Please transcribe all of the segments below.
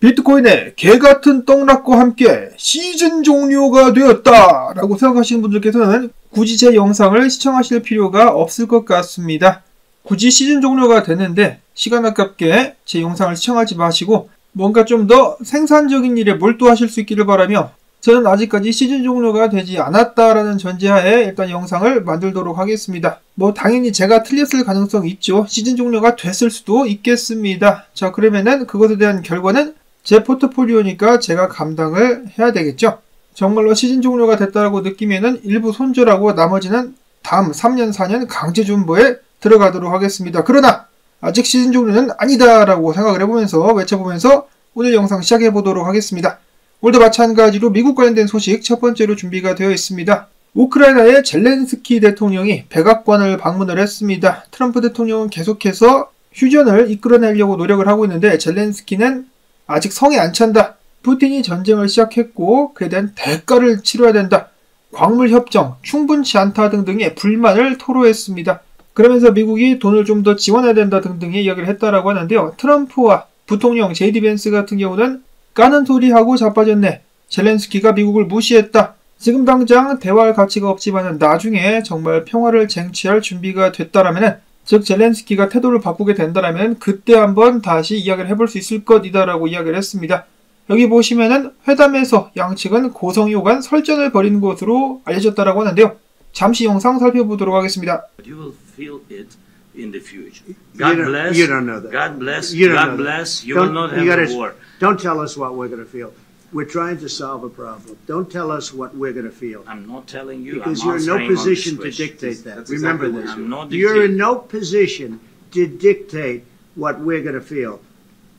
비트코인의 개같은 떡락과 함께 시즌 종료가 되었다 라고 생각하시는 분들께서는 굳이 제 영상을 시청하실 필요가 없을 것 같습니다. 굳이 시즌 종료가 됐는데 시간 아깝게 제 영상을 시청하지 마시고 뭔가 좀 더 생산적인 일에 몰두하실 수 있기를 바라며, 저는 아직까지 시즌 종료가 되지 않았다라는 전제하에 일단 영상을 만들도록 하겠습니다. 당연히 제가 틀렸을 가능성이 있죠. 시즌 종료가 됐을 수도 있겠습니다. 자, 그러면은 그것에 대한 결과는 제 포트폴리오니까 제가 감당을 해야 되겠죠. 정말로 시즌 종료가 됐다라고 느끼면은 일부 손절하고 나머지는 다음 3년, 4년 강제 존버에 들어가도록 하겠습니다. 그러나 아직 시즌 종료는 아니다라고 생각을 해보면서 외쳐보면서 오늘 영상 시작해보도록 하겠습니다. 오늘도 마찬가지로 미국 관련된 소식 첫 번째로 준비가 되어 있습니다. 우크라이나의 젤렌스키 대통령이 백악관을 방문을 했습니다. 트럼프 대통령은 계속해서 휴전을 이끌어내려고 노력을 하고 있는데 젤렌스키는 아직 성에 안 찬다. 푸틴이 전쟁을 시작했고 그에 대한 대가를 치러야 된다. 광물 협정 충분치 않다 등등의 불만을 토로했습니다. 그러면서 미국이 돈을 좀 더 지원해야 된다 등등의 이야기를 했다라고 하는데요. 트럼프와 부통령 제이디 벤스 같은 경우는 까는 소리하고 자빠졌네. 젤렌스키가 미국을 무시했다. 지금 당장 대화할 가치가 없지만 나중에 정말 평화를 쟁취할 준비가 됐다라면, 즉 젤렌스키가 태도를 바꾸게 된다라면 그때 한번 다시 이야기를 해볼 수 있을 것이다라고 이야기를 했습니다. 여기 보시면은 회담에서 양측은 고성이 오간 설전을 벌인 것으로 알려졌다라고 하는데요. 잠시 영상 살펴보도록 하겠습니다. You will feel it in the future. God bless. You don't know that. God bless. You don't God know bless. that. You will not have a war. Don't tell us what we're going to feel. We're trying to solve a problem. Don't tell us what we're going to feel. I'm not telling you. Because I'm you're in no answering on this position to question. dictate that. That's Remember exactly this. what I'm not You're in dictating. no position to dictate what we're going to feel.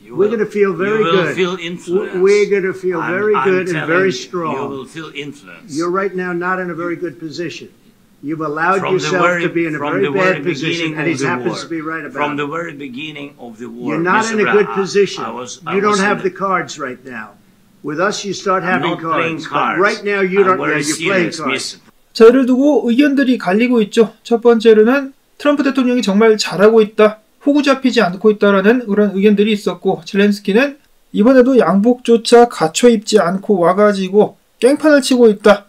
You We're will- going to feel very you will good. feel influence. We're going to feel very I'm good and telling very you, strong. You will feel influence. You're right now not in a very good position. You've allowed From the yourself very- to be in a from very the very bad position, beginning and he of the happens war. to be right about From it. the very beginning of the war. You're not in a Mr. good Ra- position. I You don't was have in the cards right now. With us, you start I'm having not playing cards. cards. But right now, you I'm don't. Yeah, very you're playing serious, cards. Mr. 자, 이를 두고 의견들이 갈리고 있죠. 첫 번째로는 트럼프 대통령이 정말 잘하고 있다, 호구 잡히지 않고 있다라는 그런 의견들이 있었고, 젤렌스키는 이번에도 양복조차 갖춰 입지 않고 와가지고 깽판을 치고 있다.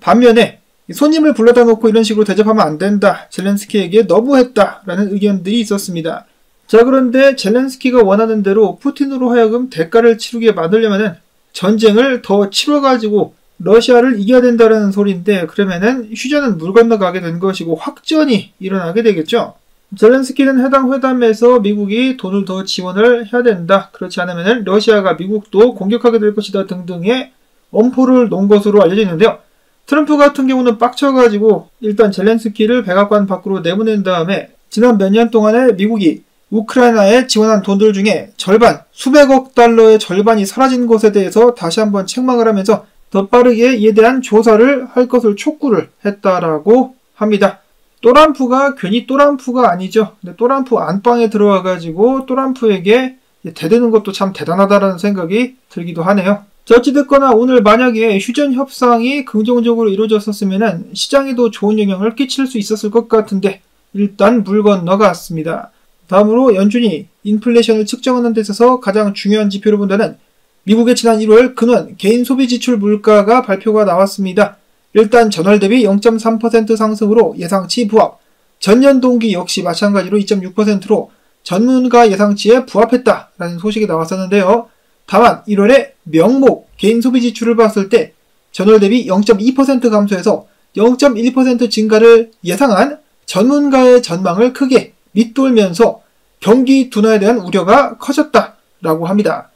반면에 손님을 불러다 놓고 이런 식으로 대접하면 안 된다. 젤렌스키에게 너무했다라는 의견들이 있었습니다. 자, 그런데 젤렌스키가 원하는 대로 푸틴으로 하여금 대가를 치르게 만들려면은 전쟁을 더 치러가지고 러시아를 이겨야 된다는 소리인데, 그러면은 휴전은 물 건너가게 된 것이고 확전이 일어나게 되겠죠. 젤렌스키는 해당 회담에서 미국이 돈을 더 지원을 해야 된다. 그렇지 않으면 러시아가 미국도 공격하게 될 것이다 등등의 엄포를 놓은 것으로 알려져 있는데요. 트럼프 같은 경우는 빡쳐가지고 일단 젤렌스키를 백악관 밖으로 내보낸 다음에 지난 몇 년 동안에 미국이 우크라이나에 지원한 돈들 중에 절반, 수백억 달러의 절반이 사라진 것에 대해서 다시 한번 책망을 하면서 더 빠르게 이에 대한 조사를 할 것을 촉구를 했다라고 합니다. 또람프가 괜히 또람프가 아니죠. 근데 또람프 안방에 들어와가지고 또람프에게 대드는 것도 참 대단하다라는 생각이 들기도 하네요. 자, 어찌됐거나 오늘 만약에 휴전 협상이 긍정적으로 이루어졌었으면 시장에도 좋은 영향을 끼칠 수 있었을 것 같은데 일단 물 건너갔습니다. 다음으로 연준이 인플레이션을 측정하는 데 있어서 가장 중요한 지표로 본다는 미국의 지난 1월 근원 개인 소비 지출 물가가 발표가 나왔습니다. 일단 전월 대비 0.3% 상승으로 예상치 부합, 전년 동기 역시 마찬가지로 2.6%로 전문가 예상치에 부합했다라는 소식이 나왔었는데요. 다만 1월에 명목 개인 소비 지출을 봤을 때 전월 대비 0.2% 감소해서 0.1% 증가를 예상한 전문가의 전망을 크게 밑돌면서 경기 둔화에 대한 우려가 커졌다라고 합니다.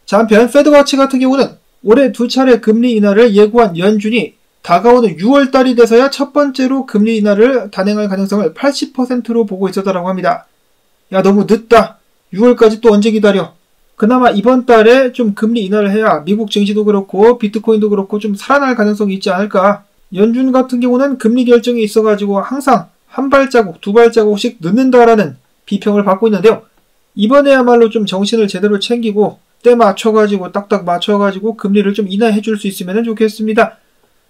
자, 한편 패드워치 같은 경우는 올해 2차례 금리 인하를 예고한 연준이 다가오는 6월달이 돼서야 첫 번째로 금리 인하를 단행할 가능성을 80%로 보고 있었다라고 합니다. 야, 너무 늦다. 6월까지 또 언제 기다려. 그나마 이번 달에 좀 금리 인하를 해야 미국 증시도 그렇고 비트코인도 그렇고 좀 살아날 가능성이 있지 않을까. 연준 같은 경우는 금리 결정이 있어가지고 항상 한 발자국, 두 발자국씩 늦는다라는 비평을 받고 있는데요. 이번에야말로 좀 정신을 제대로 챙기고 때 맞춰가지고 딱딱 맞춰가지고 금리를 좀 인하해 줄 수 있으면 좋겠습니다.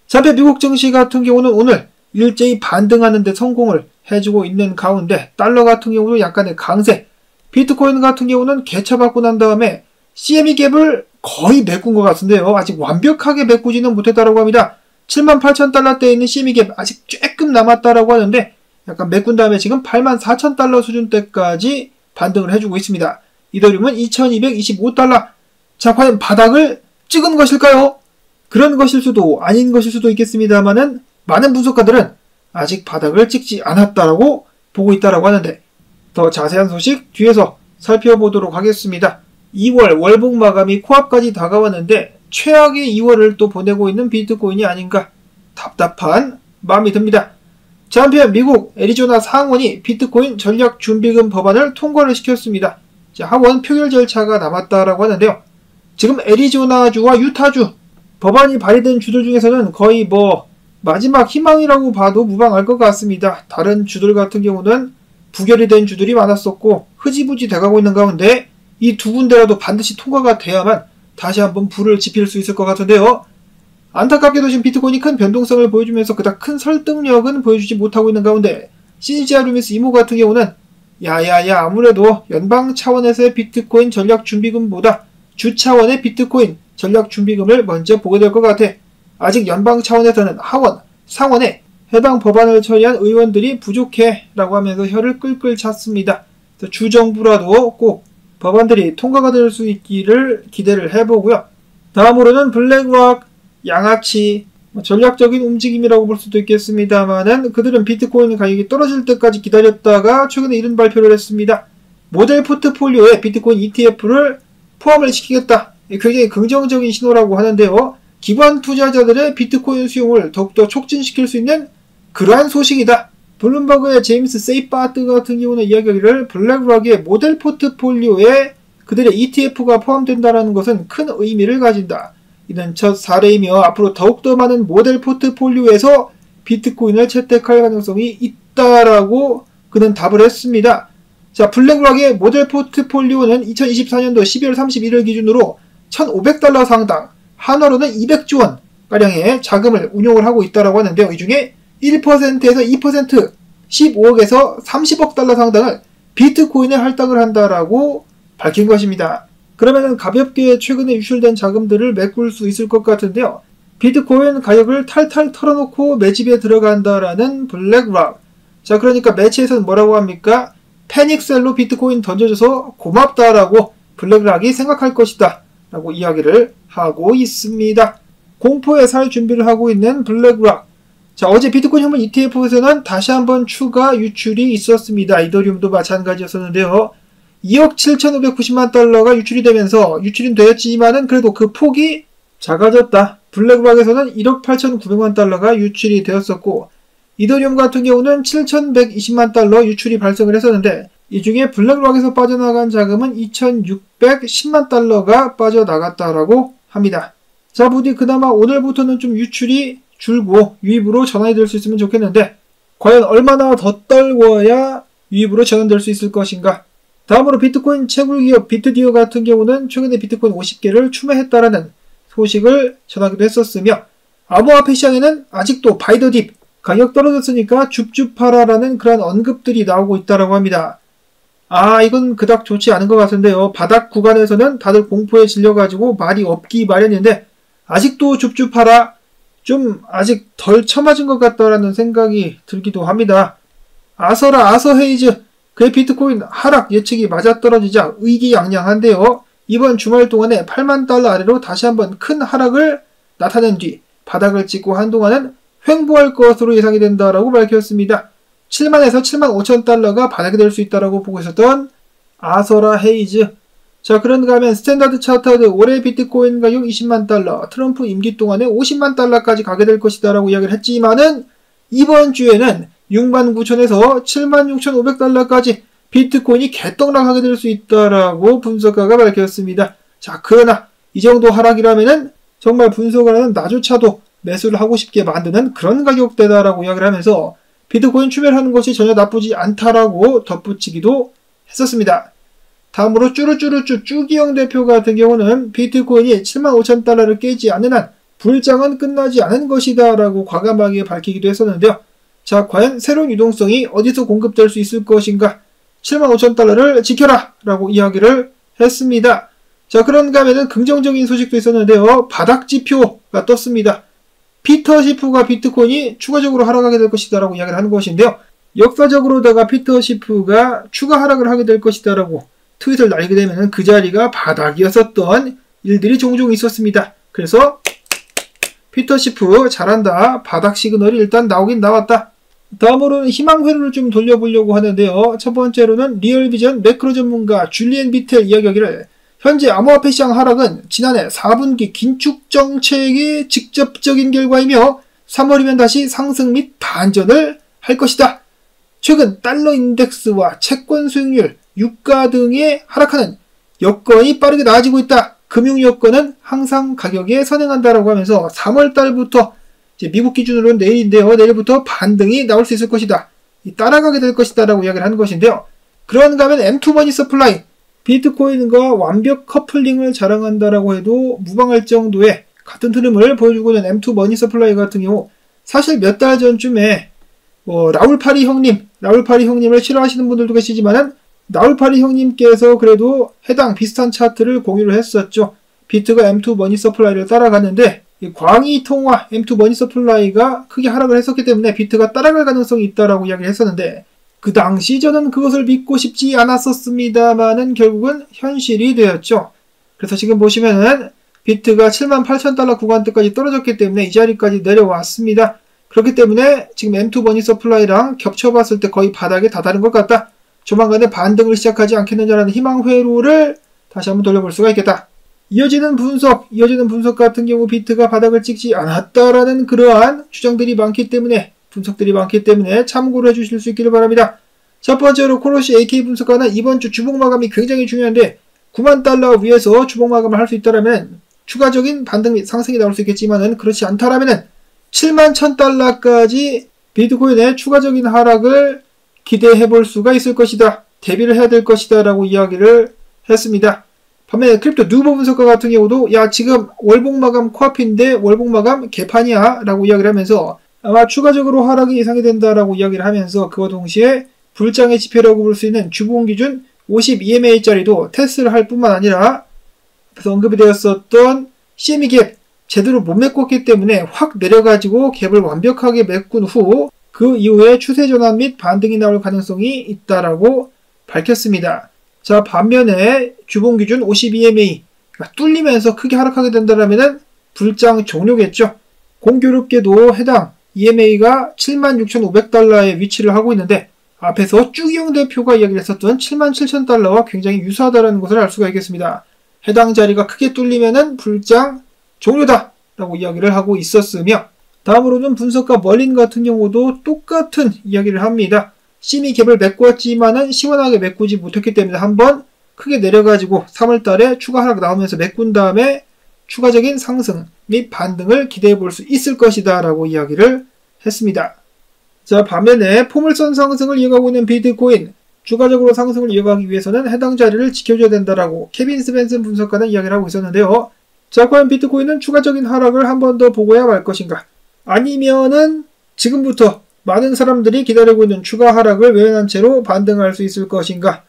자, 미국 증시 같은 경우는 오늘 일제히 반등하는 데 성공을 해주고 있는 가운데 달러 같은 경우도 약간의 강세, 비트코인 같은 경우는 개차받고 난 다음에 CME 갭을 거의 메꾼 것 같은데요. 아직 완벽하게 메꾸지는 못했다라고 합니다. 78,000달러대에 있는 CME 갭 아직 조금 남았다라고 하는데 약간 메꾼 다음에 지금 84,000달러 수준대까지 반등을 해주고 있습니다. 이더리움은 2225달러. 자, 과연 바닥을 찍은 것일까요? 그런 것일 수도 아닌 것일 수도 있겠습니다만은 많은 분석가들은 아직 바닥을 찍지 않았다라고 보고 있다라고 하는데 더 자세한 소식 뒤에서 살펴보도록 하겠습니다. 2월 월봉 마감이 코앞까지 다가왔는데 최악의 2월을 또 보내고 있는 비트코인이 아닌가 답답한 마음이 듭니다. 자, 한편 미국 애리조나 상원이 비트코인 전략 준비금 법안을 통과를 시켰습니다. 자, 하원 표결 절차가 남았다라고 하는데요. 지금 애리조나주와 유타주 법안이 발의된 주들 중에서는 거의 마지막 희망이라고 봐도 무방할 것 같습니다. 다른 주들 같은 경우는 부결이 된 주들이 많았었고 흐지부지 돼가고 있는 가운데 이 두 군데라도 반드시 통과가 돼야만 다시 한번 불을 지필 수 있을 것 같은데요. 안타깝게도 지금 비트코인이 큰 변동성을 보여주면서 그닥 큰 설득력은 보여주지 못하고 있는 가운데 시니지아 루미스 이모 같은 경우는 야야야 아무래도 연방 차원에서의 비트코인 전략 준비금보다 주 차원의 비트코인 전략 준비금을 먼저 보게 될 것 같아. 아직 연방 차원에서는 하원, 상원에 해당 법안을 처리한 의원들이 부족해 라고 하면서 혀를 끌끌 찼습니다. 주정부라도 꼭 법안들이 통과가 될 수 있기를 기대를 해보고요. 다음으로는 블랙락, 양아치, 전략적인 움직임이라고 볼 수도 있겠습니다만은 그들은 비트코인 가격이 떨어질 때까지 기다렸다가 최근에 이런 발표를 했습니다. 모델 포트폴리오에 비트코인 ETF를 포함을 시키겠다. 굉장히 긍정적인 신호라고 하는데요. 기관 투자자들의 비트코인 수용을 더욱더 촉진시킬 수 있는 그러한 소식이다. 블룸버그의 제임스 세이바트 같은 경우는 이야기하기를 블랙락의 모델 포트폴리오에 그들의 ETF가 포함된다는 것은 큰 의미를 가진다. 이는 첫 사례이며 앞으로 더욱더 많은 모델 포트폴리오에서 비트코인을 채택할 가능성이 있다라고 그는 답을 했습니다. 자, 블랙락의 모델 포트폴리오는 2024년도 12월 31일 기준으로 1,500달러 상당, 한화로는 200조 원 가량의 자금을 운용을 하고 있다라고 하는데요. 이 중에 1%에서 2%, 15억에서 30억 달러 상당을 비트코인에 할당을 한다라고 밝힌 것입니다. 그러면은 가볍게 최근에 유출된 자금들을 메꿀 수 있을 것 같은데요. 비트코인 가격을 탈탈 털어놓고 매집에 들어간다라는 블랙락. 자, 그러니까 매체에서는 뭐라고 합니까? 패닉셀로 비트코인 던져줘서 고맙다라고 블랙락이 생각할 것이다 라고 이야기를 하고 있습니다. 공포에 살 준비를 하고 있는 블랙락. 자, 어제 비트코인 현물 ETF에서는 다시 한번 추가 유출이 있었습니다. 이더리움도 마찬가지였었는데요. 2억 7,590만 달러가 유출이 되면서 유출이 되었지만은 그래도 그 폭이 작아졌다. 블랙락에서는 1억 8,900만 달러가 유출이 되었었고 이더리움 같은 경우는 7,120만 달러 유출이 발생을 했었는데 이 중에 블랙락에서 빠져나간 자금은 2,610만 달러가 빠져나갔다라고 합니다. 자, 부디 그나마 오늘부터는 좀 유출이 줄고 유입으로 전환이 될 수 있으면 좋겠는데 과연 얼마나 더 떨궈야 유입으로 전환될 수 있을 것인가. 다음으로 비트코인 채굴기업 비트디어 같은 경우는 최근에 비트코인 50개를 추매했다라는 소식을 전하기도 했었으며 암호화폐 시장에는 아직도 바이더딥 가격 떨어졌으니까 줍줍하라라는 그런 언급들이 나오고 있다라고 합니다. 이건 그닥 좋지 않은 것 같은데요. 바닥 구간에서는 다들 공포에 질려가지고 말이 없기 마련인데 아직도 줍줍하라 좀 아직 덜 처맞은 것 같다라는 생각이 들기도 합니다. 아서 헤이즈 그의 비트코인 하락 예측이 맞아떨어지자 의기양양한데요. 이번 주말 동안에 8만 달러 아래로 다시 한번 큰 하락을 나타낸 뒤 바닥을 찍고 한동안은 횡보할 것으로 예상이 된다라고 밝혔습니다. 7만에서 7만 5천 달러가 바닥이 될 수 있다라고 보고 있었던 아서라 헤이즈. 자, 그런가 하면 스탠다드 차트드 올해 비트코인 가격 20만 달러, 트럼프 임기 동안에 50만 달러까지 가게 될 것이다라고 이야기를 했지만은 이번 주에는 6만 9천에서 7만 6,500달러까지 비트코인이 개떡락하게 될 수 있다라고 분석가가 밝혔습니다. 자, 그러나 이 정도 하락이라면은 정말 분석을 하는 나조차도 매수를 하고 싶게 만드는 그런 가격대다라고 이야기를 하면서 비트코인 추매를 하는 것이 전혀 나쁘지 않다라고 덧붙이기도 했었습니다. 다음으로 쭈루쭈루쭈 쭈기영 대표 같은 경우는 비트코인이 7만 5천 달러를 깨지 않는 한 불장은 끝나지 않은 것이다 라고 과감하게 밝히기도 했었는데요. 자, 과연 새로운 유동성이 어디서 공급될 수 있을 것인가? 7만 5천 달러를 지켜라 라고 이야기를 했습니다. 자, 그런가 하면은 긍정적인 소식도 있었는데요. 바닥지표가 떴습니다. 피터 시프가 비트코인이 추가적으로 하락하게 될 것이다 라고 이야기를 하는 것인데요. 역사적으로다가 피터 시프가 추가 하락을 하게 될 것이다 라고 트윗을 날리게 되면 그 자리가 바닥이었었던 일들이 종종 있었습니다. 그래서 피터 시프 잘한다. 바닥 시그널이 일단 나오긴 나왔다. 다음으로는 희망 회로를 좀 돌려보려고 하는데요. 첫 번째로는 리얼비전 매크로 전문가 줄리엔 비텔 이야기하기를 현재 암호화폐 시장 하락은 지난해 4분기 긴축 정책의 직접적인 결과이며 3월이면 다시 상승 및 반전을 할 것이다. 최근 달러 인덱스와 채권 수익률, 유가 등의 하락하는 여건이 빠르게 나아지고 있다. 금융 여건은 항상 가격에 선행한다라고 하면서 3월 달부터 이제 미국 기준으로는 내일인데요. 내일부터 반등이 나올 수 있을 것이다. 따라가게 될 것이다 라고 이야기를 하는 것인데요. 그런가 하면 M2 머니 서플라이, 비트코인과 완벽 커플링을 자랑한다라고 해도 무방할 정도의 같은 흐름을 보여주고 있는 M2 머니 서플라이 같은 경우 사실 몇 달 전쯤에 라울 파리 형님을 싫어하시는 분들도 계시지만은 라울 파리 형님께서 그래도 해당 비슷한 차트를 공유를 했었죠. 비트가 M2 머니 서플라이를 따라갔는데 광의 통화 M2 머니 서플라이가 크게 하락을 했었기 때문에 비트가 따라갈 가능성이 있다라고 이야기를 했었는데 그 당시 저는 그것을 믿고 싶지 않았었습니다만은 결국은 현실이 되었죠. 그래서 지금 보시면은 비트가 78,000달러 구간대까지 떨어졌기 때문에 이 자리까지 내려왔습니다. 그렇기 때문에 지금 M2 머니 서플라이랑 겹쳐봤을 때 거의 바닥에 다다른 것 같다. 조만간에 반등을 시작하지 않겠느냐라는 희망 회로를 다시 한번 돌려볼 수가 있겠다. 이어지는 분석 같은 경우 비트가 바닥을 찍지 않았다라는 그러한 주장들이 많기 때문에 분석들이 많기 때문에 참고를 해주실 수 있기를 바랍니다. 첫 번째로 코로시 AK 분석가는 이번 주 주봉 마감이 굉장히 중요한데 9만 달러 위에서 주봉 마감을 할 수 있다라면 추가적인 반등 및 상승이 나올 수 있겠지만은 그렇지 않다라면은 7만 1000달러까지 비트코인의 추가적인 하락을 기대해 볼 수가 있을 것이다. 대비를 해야 될 것이다 라고 이야기를 했습니다. 반면에 크립토 누보 분석가 같은 경우도 야 지금 월봉 마감 코앞인데 월봉 마감 개판이야 라고 이야기를 하면서 아마 추가적으로 하락이 예상이 된다라고 이야기를 하면서 그와 동시에 불장의 지표라고 볼 수 있는 주봉 기준 50EMA짜리도 테스트를 할 뿐만 아니라 앞에서 언급이 되었었던 CME 갭 제대로 못 메꿨기 때문에 확 내려가지고 갭을 완벽하게 메꾼 후 그 이후에 추세 전환 및 반등이 나올 가능성이 있다라고 밝혔습니다. 자, 반면에 주봉 기준 50EMA가 뚫리면서 크게 하락하게 된다라면은 불장 종료겠죠. 공교롭게도 해당 EMA가 76,500달러에 위치를 하고 있는데 앞에서 쭈기용 대표가 이야기를 했었던 77,000달러와 굉장히 유사하다는 것을 알 수가 있겠습니다. 해당 자리가 크게 뚫리면은 불장 종료다 라고 이야기를 하고 있었으며 다음으로는 분석가 멀린 같은 경우도 똑같은 이야기를 합니다. CME 갭을 메꿨지만은 시원하게 메꾸지 못했기 때문에 한번 크게 내려가지고 3월달에 추가 하락 나오면서 메꾼 다음에 추가적인 상승 및 반등을 기대해 볼 수 있을 것이다 라고 이야기를 했습니다. 자, 반면에 포물선 상승을 이어가고 있는 비트코인 추가적으로 상승을 이어가기 위해서는 해당 자리를 지켜줘야 된다라고 케빈 스벤슨 분석가는 이야기를 하고 있었는데요. 자, 과연 비트코인은 추가적인 하락을 한 번 더 보고야 말 것인가? 아니면은 지금부터 많은 사람들이 기다리고 있는 추가 하락을 외면한 채로 반등할 수 있을 것인가?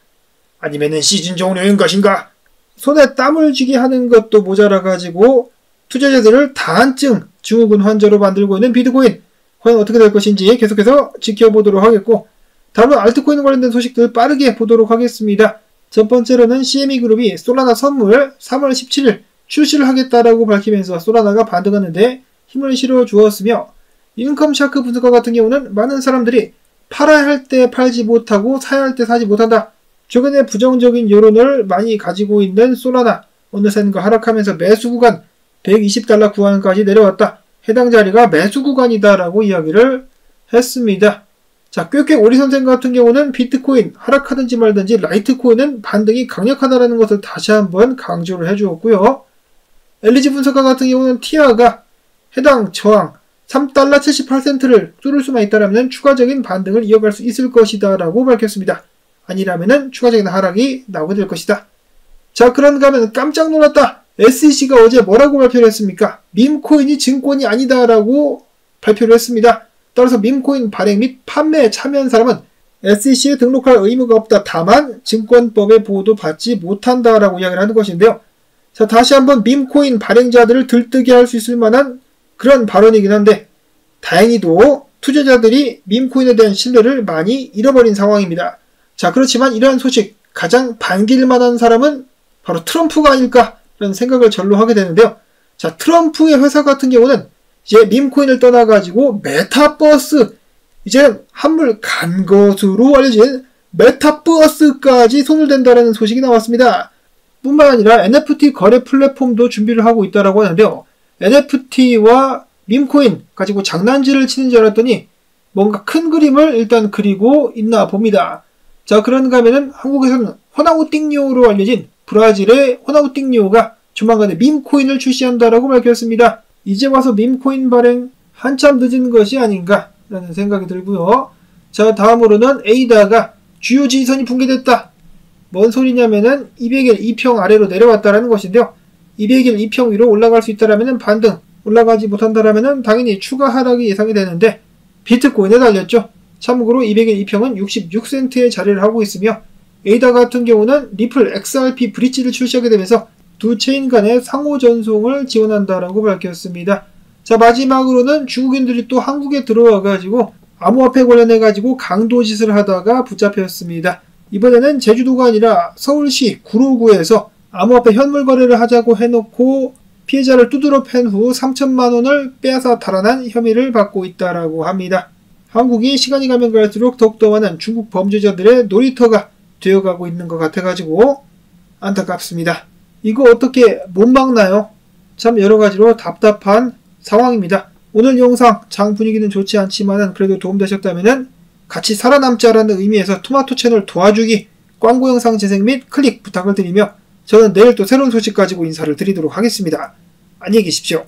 아니면은 시즌 종료인 것인가? 손에 땀을 쥐게 하는 것도 모자라가지고 투자자들을 다한증 증후군 환자로 만들고 있는 비트코인 과연 어떻게 될 것인지 계속해서 지켜보도록 하겠고 다음은 알트코인 관련된 소식들 빠르게 보도록 하겠습니다. 첫 번째로는 CME 그룹이 솔라나 선물 3월 17일 출시를 하겠다라고 밝히면서 솔라나가 반등하는데 힘을 실어 주었으며 인컴 샤크 분석가 같은 경우는 많은 사람들이 팔아야 할 때 팔지 못하고 사야 할 때 사지 못한다. 최근에 부정적인 여론을 많이 가지고 있는 솔라나 어느샌가 하락하면서 매수 구간 120달러 구간까지 내려왔다. 해당 자리가 매수 구간이다라고 이야기를 했습니다. 자, 꾀꾀 오리 선생 같은 경우는 비트코인 하락하든지 말든지 라이트코인은 반등이 강력하다라는 것을 다시 한번 강조를 해주었고요. LG 분석가 같은 경우는 티아가 해당 저항 3달러 78센트를 뚫을 수만 있다면 추가적인 반등을 이어갈 수 있을 것이다 라고 밝혔습니다. 아니라면 추가적인 하락이 나오게 될 것이다. 자, 그런가 하면 깜짝 놀랐다. SEC가 어제 뭐라고 발표를 했습니까? 밈코인이 증권이 아니다 라고 발표를 했습니다. 따라서 밈코인 발행 및 판매에 참여한 사람은 SEC에 등록할 의무가 없다. 다만 증권법의 보호도 받지 못한다 라고 이야기를 하는 것인데요. 자, 다시 한번 밈코인 발행자들을 들뜨게 할 수 있을 만한 그런 발언이긴 한데 다행히도 투자자들이 밈코인에 대한 신뢰를 많이 잃어버린 상황입니다. 자, 그렇지만 이러한 소식 가장 반길 만한 사람은 바로 트럼프가 아닐까라는 생각을 절로 하게 되는데요. 자, 트럼프의 회사 같은 경우는 이제 밈코인을 떠나가지고 메타버스, 이제는 한물 간 것으로 알려진 메타버스까지 손을 댄다라는 소식이 나왔습니다. 뿐만 아니라 NFT 거래 플랫폼도 준비를 하고 있다라고 하는데요. NFT와 밈코인 가지고 장난질을 치는 줄 알았더니 뭔가 큰 그림을 일단 그리고 있나 봅니다. 자, 그런가 하면은 한국에서는 호나우띵요로 알려진 브라질의 호나우띵요가 조만간에 밈코인을 출시한다라고 밝혔습니다. 이제 와서 밈코인 발행 한참 늦은 것이 아닌가라는 생각이 들고요. 자, 다음으로는 에이다가 주요 지지선이 붕괴됐다. 뭔 소리냐면은 200일 2평 아래로 내려왔다라는 것인데요. 200일 2평 위로 올라갈 수 있다라면은 반등, 올라가지 못한다라면은 당연히 추가 하락이 예상이 되는데 비트코인에 달렸죠. 참고로 200일 2평은 66센트의 자리를 하고 있으며 에이다 같은 경우는 리플 XRP 브릿지를 출시하게 되면서 두 체인 간의 상호 전송을 지원한다라고 밝혔습니다. 자, 마지막으로는 중국인들이 또 한국에 들어와가지고 암호화폐 관련해가지고 강도짓을 하다가 붙잡혔습니다. 이번에는 제주도가 아니라 서울시 구로구에서 암호화폐 현물 거래를 하자고 해놓고 피해자를 두드러 팬 후 3천만 원을 빼앗아 달아난 혐의를 받고 있다라고 합니다. 한국이 시간이 가면 갈수록 더욱더 많은 중국 범죄자들의 놀이터가 되어가고 있는 것 같아가지고 안타깝습니다. 이거 어떻게 못 막나요? 참 여러가지로 답답한 상황입니다. 오늘 영상 장 분위기는 좋지 않지만 그래도 도움되셨다면 같이 살아남자라는 의미에서 토마토 채널 도와주기, 광고 영상 재생 및 클릭 부탁을 드리며 저는 내일 또 새로운 소식 가지고 인사를 드리도록 하겠습니다. 안녕히 계십시오.